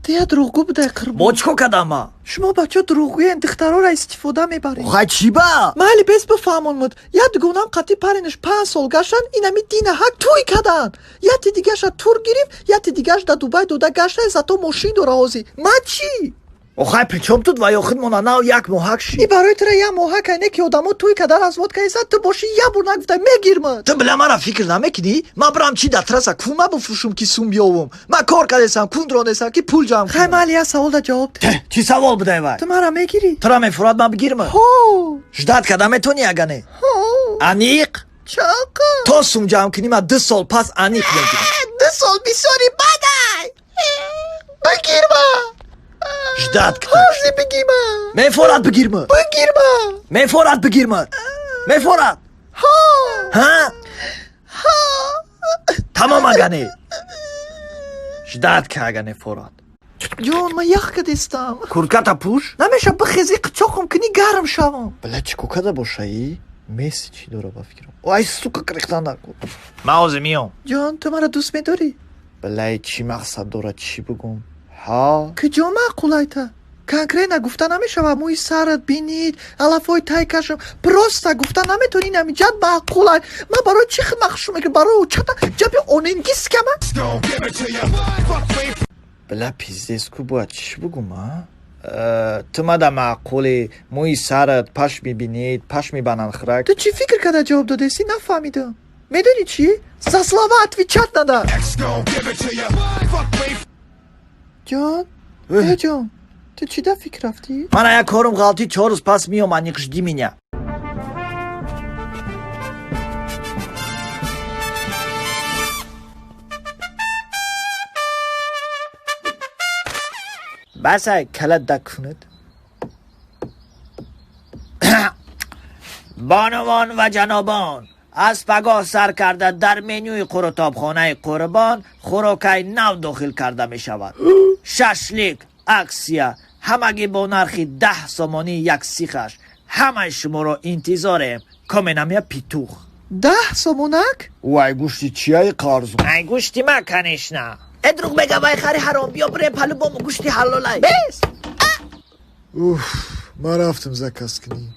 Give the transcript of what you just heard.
وقتی دروغگو بوده قربون موچکو کداما شما بچه دروغگوی دخترها را استفاده میبرید خواهی چی با؟ مالی بس بفهمون مد یاد گونم قطی پرینش 5 سال گشتن اینمی دینه حق توی کدن یاد دیگهش تور گرفت یاد دیگهش در دوبای دوده گشته از تو ماشین دو رازی ما چی؟ خواهی پریچم تود و یا خود مونه نو یک موحک شی ای برای تره یک موحک اینه که آدمو توی کدن از ود که ایزد تو باشی یه بور نگفته میگیر من تو بله مرا فکر نمیکنی؟ ما برام چی در ترسه کومه بفروشم که سوم بیاوم ما کار کردیسم کندرانیسم که پول جمع خیلی مالی یه سوال دا جواب ده چی سوال بوده وای؟ تو مرا میگیری؟ ترا میفراد من بگیرم هو جداد کدام تونی اگنه؟ هو انیق؟ چاقا تو سوم جمع کنی ما 2 سال پس انیق بگیرم 2 سال بیساری بدای بگیر من جداد کتاش هرزی بگیر من میفراد بگیرم بگیر من میفراد بگیرم میفراد ها ها؟ ها تمام اگنه جداد که اگنه فراد جون من یخ کدیستم کرکتا پوش؟ نمیشه بخیزی قچاقم کنی گرم شوم بله چی کوکده باشه ای؟ میسی چی داره بفکرم وای سوکا کرختن نکن موازه میام جون تو مرا دوست میداری؟ بله چی مقصد داره چی بگم؟ ها؟ که جون معقول ایتا کنکره نگفته نمیشه و موی سرت بینید علفای تای کشم پرسته گفته نمیتونی نمیجد معقول ای من برای چی مخشوم میگه برای چطا جبی اونینگیس که من بله پیزدسکو باید چی بگم ها؟ تو مده معقولی موی سرت پش میبینید پش میبنن خرک تو چی فکر کرده جواب دادیسی نفهمیدم میدونی چی؟ زسلاوه اتوی چت نده جان؟ ای جان تو چی ده فکر رفتی؟ من یک کارم غلطی 4 روز پس میام انیقش دیمینه بس کلت دکند بانوان و جنابان از پگاه سر کرده در منوی قرطابخانه قربان خوراکی نو داخل کرده می شود ششلیک اکسیا همگی با نرخی 10 سامانی یک سیخش همه شما را انتظاریم کامنمی پیتوخ 10 سامونک؟ وای گوشتی چیه قرض ای گوشتی مکنش نه ادروغ بگه وای خری حرام بیا بریم پلو با گوشتی حلالای بس اوف ما رفتم زکست کنی